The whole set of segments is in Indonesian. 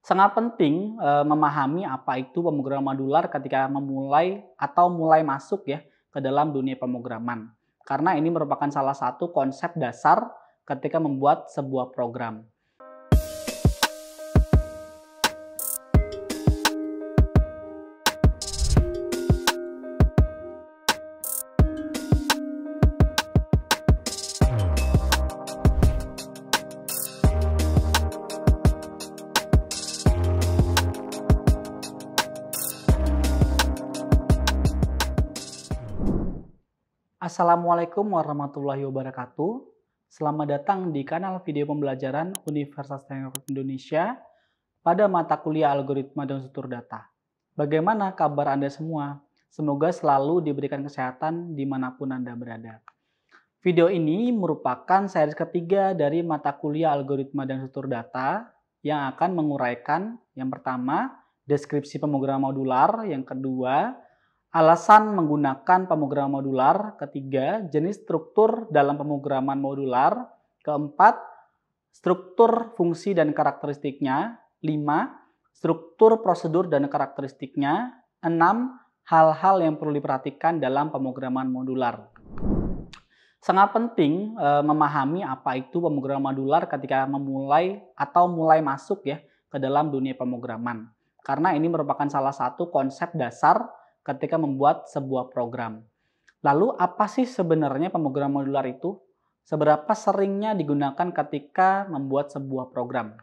Sangat penting memahami apa itu pemrograman modular ketika memulai atau mulai masuk ya ke dalam dunia pemrograman. Karena ini merupakan salah satu konsep dasar ketika membuat sebuah program. Assalamualaikum warahmatullahi wabarakatuh. Selamat datang di kanal video pembelajaran Universitas Teknologi Indonesia pada mata kuliah Algoritma dan Struktur Data. Bagaimana kabar Anda semua? Semoga selalu diberikan kesehatan dimanapun Anda berada. Video ini merupakan seri ketiga dari mata kuliah Algoritma dan Struktur Data yang akan menguraikan yang pertama, deskripsi pemrograman modular, yang kedua, alasan menggunakan pemrograman modular, ketiga, jenis struktur dalam pemrograman modular, keempat, struktur fungsi dan karakteristiknya, lima, struktur prosedur dan karakteristiknya, enam, hal-hal yang perlu diperhatikan dalam pemrograman modular. Sangat penting memahami apa itu pemrograman modular ketika memulai atau mulai masuk ya ke dalam dunia pemrograman. Karena ini merupakan salah satu konsep dasar ketika membuat sebuah program. Lalu apa sih sebenarnya pemrograman modular itu? Seberapa seringnya digunakan ketika membuat sebuah program?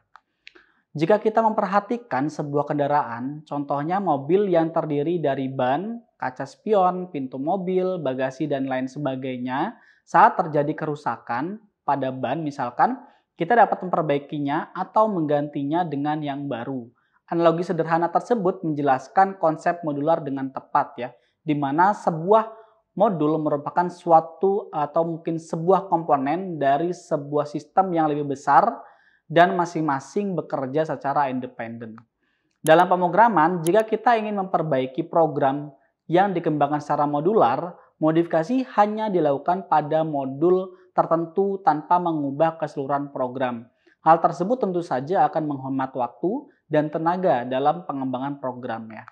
Jika kita memperhatikan sebuah kendaraan, contohnya mobil yang terdiri dari ban, kaca spion, pintu mobil, bagasi, dan lain sebagainya, saat terjadi kerusakan pada ban misalkan, kita dapat memperbaikinya atau menggantinya dengan yang baru. Analogi sederhana tersebut menjelaskan konsep modular dengan tepat ya, di mana sebuah modul merupakan suatu atau mungkin sebuah komponen dari sebuah sistem yang lebih besar dan masing-masing bekerja secara independen. Dalam pemrograman, jika kita ingin memperbaiki program yang dikembangkan secara modular, modifikasi hanya dilakukan pada modul tertentu tanpa mengubah keseluruhan program. Hal tersebut tentu saja akan menghemat waktu dan tenaga dalam pengembangan program ya.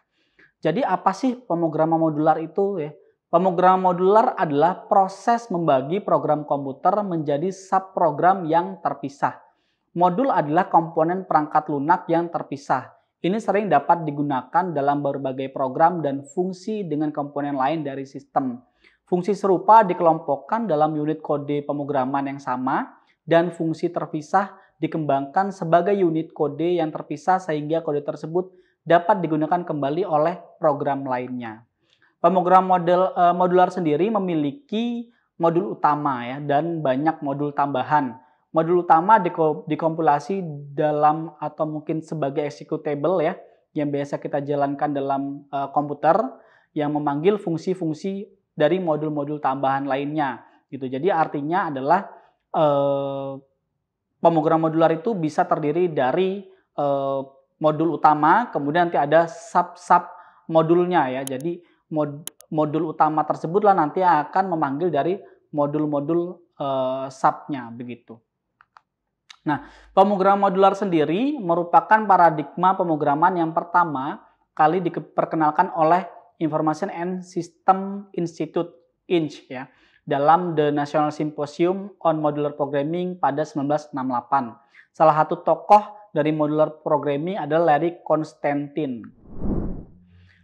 Jadi apa sih pemrograman modular itu ya? Pemrograman modular adalah proses membagi program komputer menjadi subprogram yang terpisah. Modul adalah komponen perangkat lunak yang terpisah. Ini sering dapat digunakan dalam berbagai program dan fungsi dengan komponen lain dari sistem. Fungsi serupa dikelompokkan dalam unit kode pemrograman yang sama dan fungsi terpisah dikembangkan sebagai unit kode yang terpisah sehingga kode tersebut dapat digunakan kembali oleh program lainnya. Pemrograman modular sendiri memiliki modul utama ya dan banyak modul tambahan. Modul utama dikompilasi dalam atau mungkin sebagai executable ya yang biasa kita jalankan dalam komputer yang memanggil fungsi-fungsi dari modul-modul tambahan lainnya gitu. Jadi artinya adalah pemrograman modular itu bisa terdiri dari modul utama, kemudian nanti ada sub-sub modulnya ya. Jadi modul utama tersebutlah nanti akan memanggil dari modul-modul subnya begitu. Nah, pemrograman modular sendiri merupakan paradigma pemrograman yang pertama kali diperkenalkan oleh Information and System Institute (INS) ya dalam The National Symposium on Modular Programming pada 1968. Salah satu tokoh dari modular programming adalah Larry Konstantin.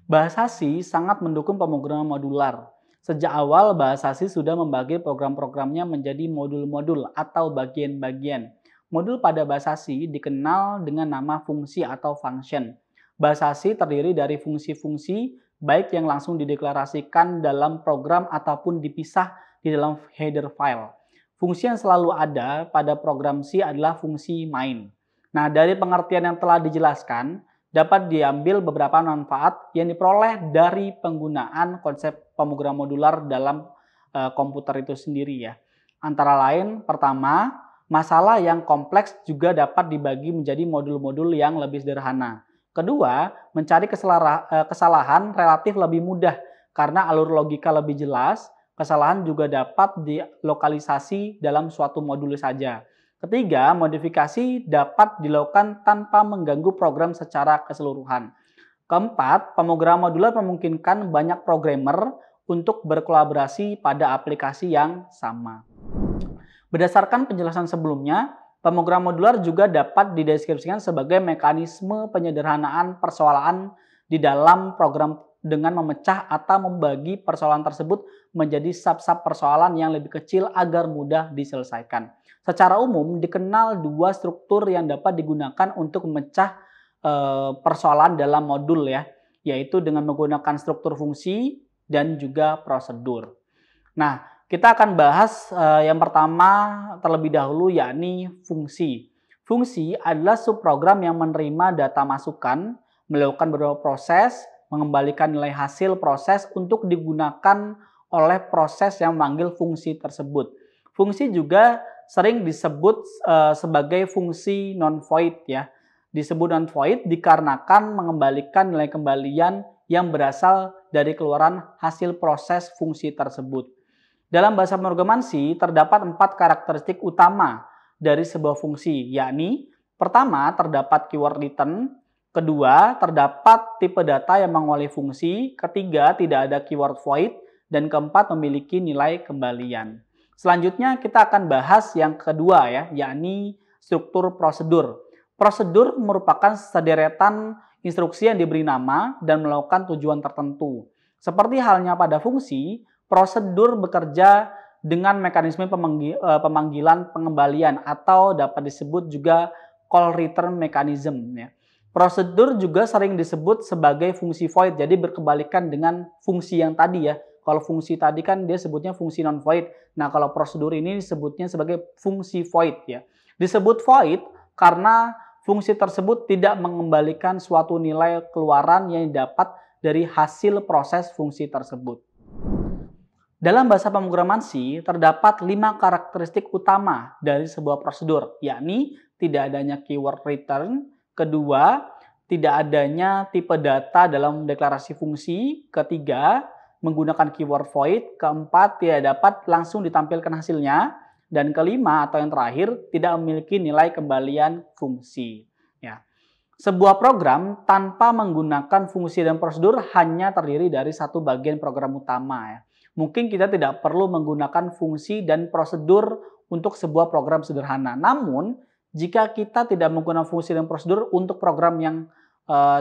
Bahasa C sangat mendukung pemrograman modular. Sejak awal, bahasa C sudah membagi program-programnya menjadi modul-modul atau bagian-bagian. Modul pada bahasa C dikenal dengan nama fungsi atau function. Bahasa C terdiri dari fungsi-fungsi baik yang langsung dideklarasikan dalam program ataupun dipisah di dalam header file. Fungsi yang selalu ada pada program C adalah fungsi main. Nah, dari pengertian yang telah dijelaskan, dapat diambil beberapa manfaat yang diperoleh dari penggunaan konsep pemrograman modular dalam komputer itu sendiri ya. Antara lain, pertama, masalah yang kompleks juga dapat dibagi menjadi modul-modul yang lebih sederhana. Kedua, mencari kesalahan relatif lebih mudah karena alur logika lebih jelas. Kesalahan juga dapat dilokalisasi dalam suatu modul saja. Ketiga, modifikasi dapat dilakukan tanpa mengganggu program secara keseluruhan. Keempat, pemrograman modular memungkinkan banyak programmer untuk berkolaborasi pada aplikasi yang sama. Berdasarkan penjelasan sebelumnya, pemrograman modular juga dapat dideskripsikan sebagai mekanisme penyederhanaan persoalan di dalam program dengan memecah atau membagi persoalan tersebut menjadi sub-sub persoalan yang lebih kecil agar mudah diselesaikan. Secara umum, dikenal dua struktur yang dapat digunakan untuk memecah persoalan dalam modul ya, yaitu dengan menggunakan struktur fungsi dan juga prosedur. Nah, kita akan bahas yang pertama terlebih dahulu, yakni fungsi. Fungsi adalah subprogram yang menerima data masukan, melakukan beberapa proses, mengembalikan nilai hasil proses untuk digunakan oleh proses yang memanggil fungsi tersebut. Fungsi juga sering disebut sebagai fungsi non-void ya. Disebut non-void dikarenakan mengembalikan nilai kembalian yang berasal dari keluaran hasil proses fungsi tersebut. Dalam bahasa pemrograman C, terdapat 4 karakteristik utama dari sebuah fungsi, yakni pertama, terdapat keyword return, kedua, terdapat tipe data yang mengawali fungsi, ketiga, tidak ada keyword void, dan keempat, memiliki nilai kembalian. Selanjutnya kita akan bahas yang kedua ya, yakni struktur prosedur. Prosedur merupakan sederetan instruksi yang diberi nama dan melakukan tujuan tertentu. Seperti halnya pada fungsi, prosedur bekerja dengan mekanisme pemanggilan pengembalian atau dapat disebut juga call return mechanism ya. Prosedur juga sering disebut sebagai fungsi void, jadi berkebalikan dengan fungsi yang tadi ya. Kalau fungsi tadi kan dia sebutnya fungsi non-void. Nah, kalau prosedur ini disebutnya sebagai fungsi void ya. Disebut void karena fungsi tersebut tidak mengembalikan suatu nilai keluaran yang didapat dari hasil proses fungsi tersebut. Dalam bahasa pemrograman C, terdapat 5 karakteristik utama dari sebuah prosedur, yakni tidak adanya keyword return, kedua, tidak adanya tipe data dalam deklarasi fungsi, ketiga, menggunakan keyword void, keempat, tidak dapat langsung ditampilkan hasilnya, dan kelima atau yang terakhir, tidak memiliki nilai kembalian fungsi. Ya. Sebuah program tanpa menggunakan fungsi dan prosedur hanya terdiri dari satu bagian program utama ya. Mungkin kita tidak perlu menggunakan fungsi dan prosedur untuk sebuah program sederhana. Namun, jika kita tidak menggunakan fungsi dan prosedur untuk program yang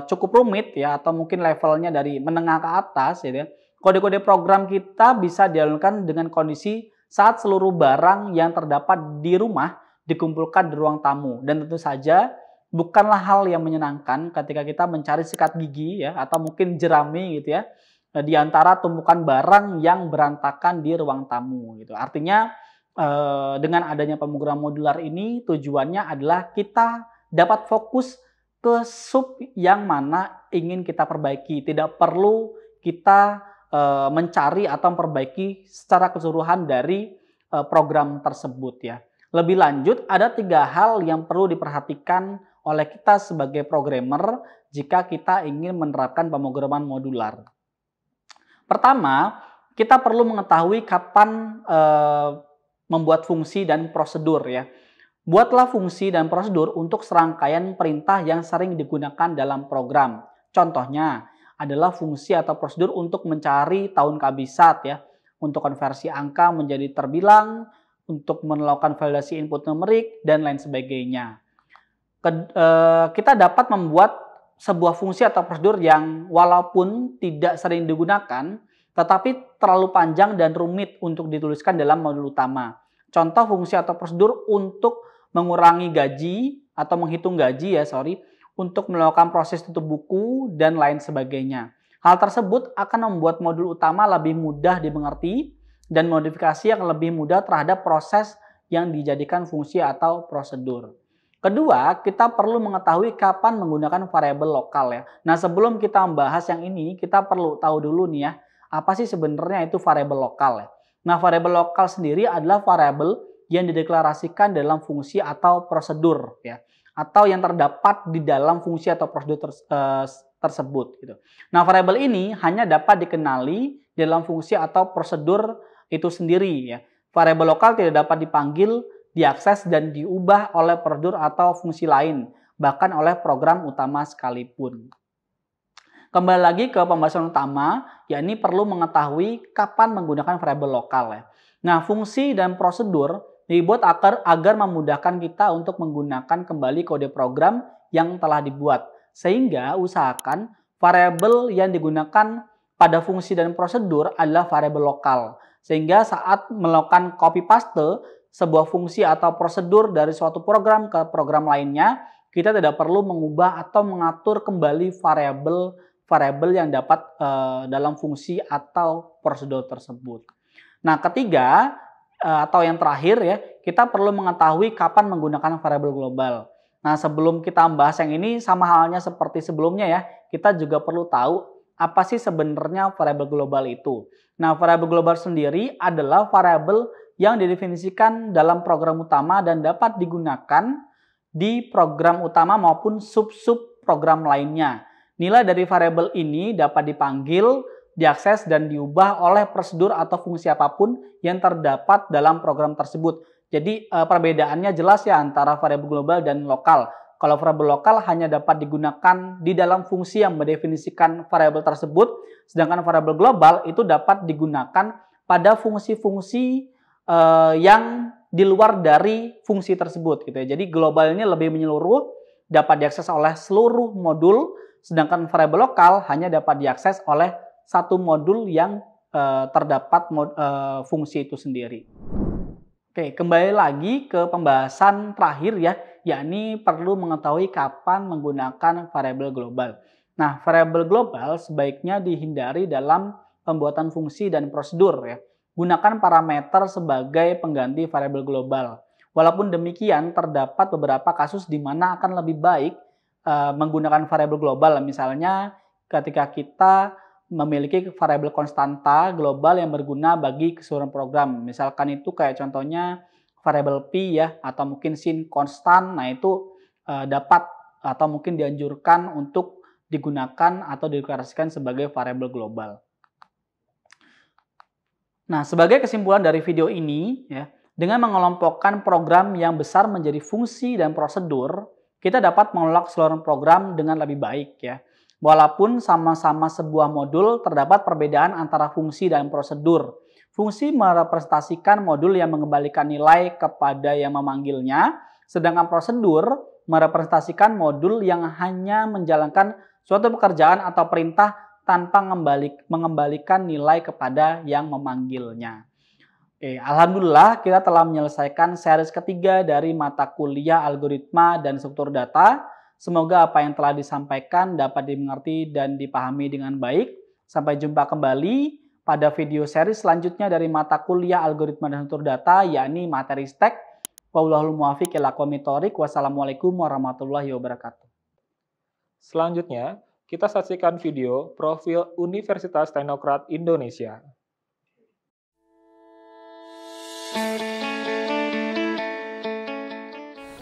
cukup rumit ya, atau mungkin levelnya dari menengah ke atas ya, kode-kode program kita bisa dijalankan dengan kondisi saat seluruh barang yang terdapat di rumah dikumpulkan di ruang tamu. Dan tentu saja bukanlah hal yang menyenangkan ketika kita mencari sikat gigi ya, atau mungkin jerami gitu ya, di antara tumpukan barang yang berantakan di ruang tamu gitu. Artinya dengan adanya pemrograman modular ini tujuannya adalah kita dapat fokus ke sub yang mana ingin kita perbaiki. Tidak perlu kita mencari atau memperbaiki secara keseluruhan dari program tersebut ya. Lebih lanjut, ada 3 hal yang perlu diperhatikan oleh kita sebagai programmer jika kita ingin menerapkan pemrograman modular. Pertama, kita perlu mengetahui kapan membuat fungsi dan prosedur ya. Buatlah fungsi dan prosedur untuk serangkaian perintah yang sering digunakan dalam program. Contohnya adalah fungsi atau prosedur untuk mencari tahun kabisat ya, untuk konversi angka menjadi terbilang, untuk melakukan validasi input numerik dan lain sebagainya. Kita dapat membuat sebuah fungsi atau prosedur yang walaupun tidak sering digunakan, tetapi terlalu panjang dan rumit untuk dituliskan dalam modul utama. Contoh fungsi atau prosedur untuk mengurangi gaji atau menghitung gaji untuk melakukan proses tutup buku dan lain sebagainya. Hal tersebut akan membuat modul utama lebih mudah dimengerti dan modifikasi yang lebih mudah terhadap proses yang dijadikan fungsi atau prosedur. Kedua, kita perlu mengetahui kapan menggunakan variabel lokal ya. Nah, sebelum kita membahas yang ini, kita perlu tahu dulu nih ya, apa sih sebenarnya itu variabel lokal ya. Nah, variabel lokal sendiri adalah variabel yang dideklarasikan dalam fungsi atau prosedur ya, atau yang terdapat di dalam fungsi atau prosedur tersebut gitu. Nah, variabel ini hanya dapat dikenali dalam fungsi atau prosedur itu sendiri ya. Variabel lokal tidak dapat dipanggil diakses dan diubah oleh prosedur atau fungsi lain, bahkan oleh program utama sekalipun. Kembali lagi ke pembahasan utama, yakni perlu mengetahui kapan menggunakan variabel lokal ya. Nah, fungsi dan prosedur dibuat agar memudahkan kita untuk menggunakan kembali kode program yang telah dibuat. Sehingga usahakan variabel yang digunakan pada fungsi dan prosedur adalah variabel lokal. Sehingga saat melakukan copy paste sebuah fungsi atau prosedur dari suatu program ke program lainnya, kita tidak perlu mengubah atau mengatur kembali variabel yang dapat dalam fungsi atau prosedur tersebut. Nah, ketiga atau yang terakhir ya, kita perlu mengetahui kapan menggunakan variabel global. Nah, sebelum kita membahas yang ini, sama halnya seperti sebelumnya ya, kita juga perlu tahu apa sih sebenarnya variabel global itu. Nah, variabel global sendiri adalah variabel yang didefinisikan dalam program utama dan dapat digunakan di program utama maupun sub-sub program lainnya. Nilai dari variabel ini dapat dipanggil, diakses, dan diubah oleh prosedur atau fungsi apapun yang terdapat dalam program tersebut. Jadi perbedaannya jelas ya antara variabel global dan lokal. Kalau variabel lokal hanya dapat digunakan di dalam fungsi yang mendefinisikan variabel tersebut, sedangkan variabel global itu dapat digunakan pada fungsi-fungsi yang di luar dari fungsi tersebut gitu ya. Jadi global ini lebih menyeluruh, dapat diakses oleh seluruh modul, sedangkan variabel lokal hanya dapat diakses oleh satu modul yang terdapat fungsi itu sendiri. Oke, kembali lagi ke pembahasan terakhir ya, yakni perlu mengetahui kapan menggunakan variabel global. Nah, variabel global sebaiknya dihindari dalam pembuatan fungsi dan prosedur ya. Gunakan parameter sebagai pengganti variabel global. Walaupun demikian, terdapat beberapa kasus di mana akan lebih baik menggunakan variabel global, misalnya ketika kita memiliki variabel konstanta global yang berguna bagi keseluruhan program. Misalkan itu kayak contohnya variabel pi ya, atau mungkin sin konstan. Nah, itu dapat atau mungkin dianjurkan untuk digunakan atau dideklarasikan sebagai variabel global. Nah, sebagai kesimpulan dari video ini ya, dengan mengelompokkan program yang besar menjadi fungsi dan prosedur, kita dapat mengelola keseluruhan program dengan lebih baik ya. Walaupun sama-sama sebuah modul, terdapat perbedaan antara fungsi dan prosedur. Fungsi merepresentasikan modul yang mengembalikan nilai kepada yang memanggilnya, sedangkan prosedur merepresentasikan modul yang hanya menjalankan suatu pekerjaan atau perintah tanpa mengembalikan nilai kepada yang memanggilnya. Alhamdulillah kita telah menyelesaikan series ketiga dari mata kuliah algoritma dan struktur data. Semoga apa yang telah disampaikan dapat dimengerti dan dipahami dengan baik. Sampai jumpa kembali pada video seri selanjutnya dari mata kuliah algoritma dan struktur data, yakni materi STEK. Wallahul muwaffiq ila aqwamit thoriq. Wassalamualaikum warahmatullahi wabarakatuh. Selanjutnya, kita saksikan video profil Universitas Teknokrat Indonesia.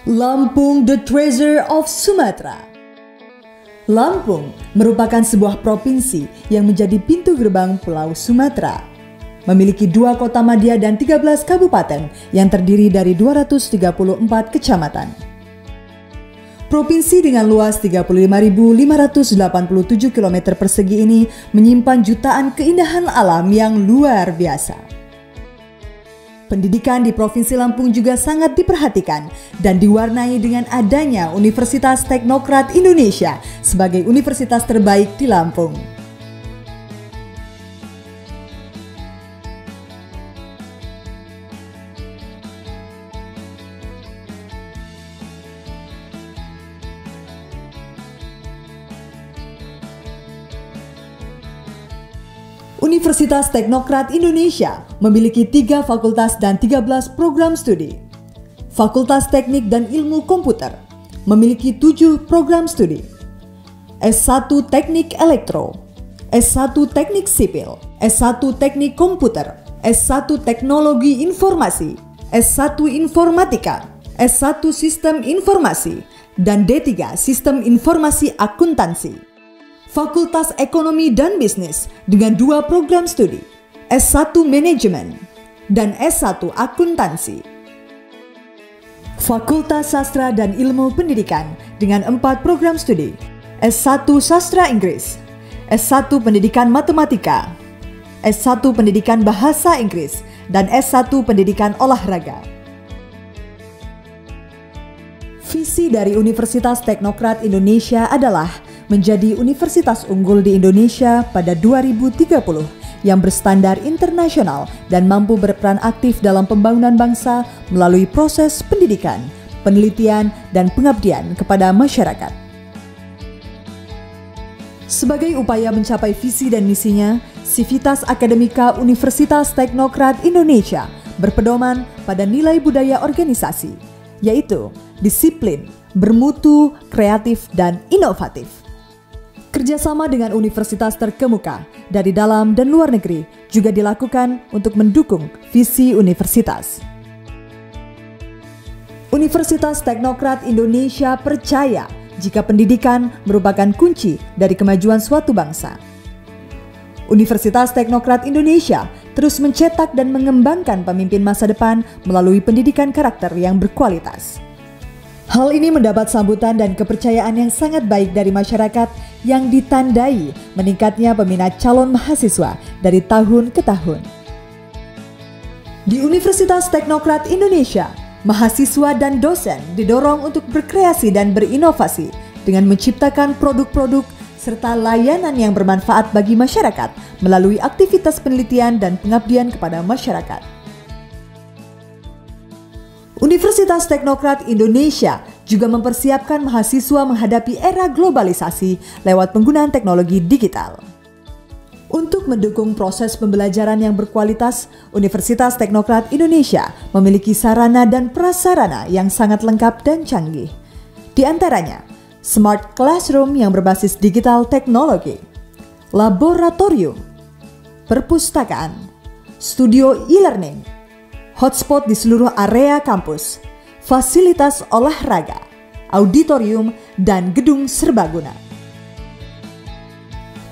Lampung, the treasure of Sumatra. Lampung merupakan sebuah provinsi yang menjadi pintu gerbang Pulau Sumatera. Memiliki 2 kota madya dan 13 kabupaten yang terdiri dari 234 kecamatan. Provinsi dengan luas 35.587 km persegi ini menyimpan jutaan keindahan alam yang luar biasa. Pendidikan di Provinsi Lampung juga sangat diperhatikan dan diwarnai dengan adanya Universitas Teknokrat Indonesia sebagai universitas terbaik di Lampung. Universitas Teknokrat Indonesia memiliki 3 fakultas dan 13 program studi. Fakultas Teknik dan Ilmu Komputer memiliki 7 program studi. S1 Teknik Elektro, S1 Teknik Sipil, S1 Teknik Komputer, S1 Teknologi Informasi, S1 Informatika, S1 Sistem Informasi, dan D3 Sistem Informasi Akuntansi. Fakultas Ekonomi dan Bisnis dengan 2 program studi, S1 Manajemen dan S1 Akuntansi. Fakultas Sastra dan Ilmu Pendidikan dengan 4 program studi. S1 Sastra Inggris, S1 Pendidikan Matematika, S1 Pendidikan Bahasa Inggris, dan S1 Pendidikan Olahraga. Visi dari Universitas Teknokrat Indonesia adalah menjadi universitas unggul di Indonesia pada 2030 yang berstandar internasional dan mampu berperan aktif dalam pembangunan bangsa melalui proses pendidikan, penelitian, dan pengabdian kepada masyarakat. Sebagai upaya mencapai visi dan misinya, Sivitas Akademika Universitas Teknokrat Indonesia berpedoman pada nilai budaya organisasi, yaitu disiplin, bermutu, kreatif, dan inovatif. Kerjasama dengan universitas terkemuka dari dalam dan luar negeri juga dilakukan untuk mendukung visi universitas. Universitas Teknokrat Indonesia percaya jika pendidikan merupakan kunci dari kemajuan suatu bangsa. Universitas Teknokrat Indonesia terus mencetak dan mengembangkan pemimpin masa depan melalui pendidikan karakter yang berkualitas. Hal ini mendapat sambutan dan kepercayaan yang sangat baik dari masyarakat yang ditandai meningkatnya peminat calon mahasiswa dari tahun ke tahun. Di Universitas Teknokrat Indonesia, mahasiswa dan dosen didorong untuk berkreasi dan berinovasi dengan menciptakan produk-produk serta layanan yang bermanfaat bagi masyarakat melalui aktivitas penelitian dan pengabdian kepada masyarakat. Universitas Teknokrat Indonesia juga mempersiapkan mahasiswa menghadapi era globalisasi lewat penggunaan teknologi digital. Untuk mendukung proses pembelajaran yang berkualitas, Universitas Teknokrat Indonesia memiliki sarana dan prasarana yang sangat lengkap dan canggih. Di antaranya, Smart Classroom yang berbasis digital teknologi, laboratorium, perpustakaan, studio e-learning, hotspot di seluruh area kampus, fasilitas olahraga, auditorium, dan gedung serbaguna.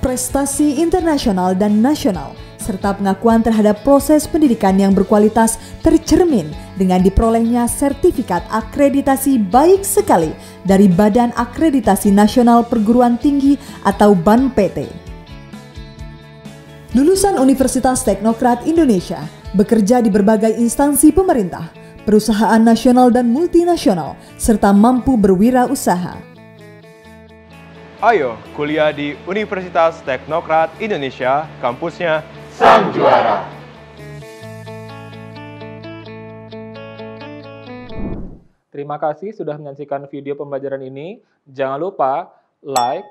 Prestasi internasional dan nasional, serta pengakuan terhadap proses pendidikan yang berkualitas tercermin dengan diperolehnya sertifikat akreditasi baik sekali dari Badan Akreditasi Nasional Perguruan Tinggi atau BANPT. Lulusan Universitas Teknokrat Indonesia bekerja di berbagai instansi pemerintah, perusahaan nasional dan multinasional, serta mampu berwirausaha. Ayo kuliah di Universitas Teknokrat Indonesia, kampusnya Sang Juara. Terima kasih sudah menyaksikan video pembelajaran ini. Jangan lupa like,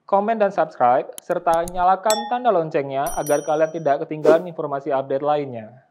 komen dan subscribe, serta nyalakan tanda loncengnya agar kalian tidak ketinggalan informasi update lainnya.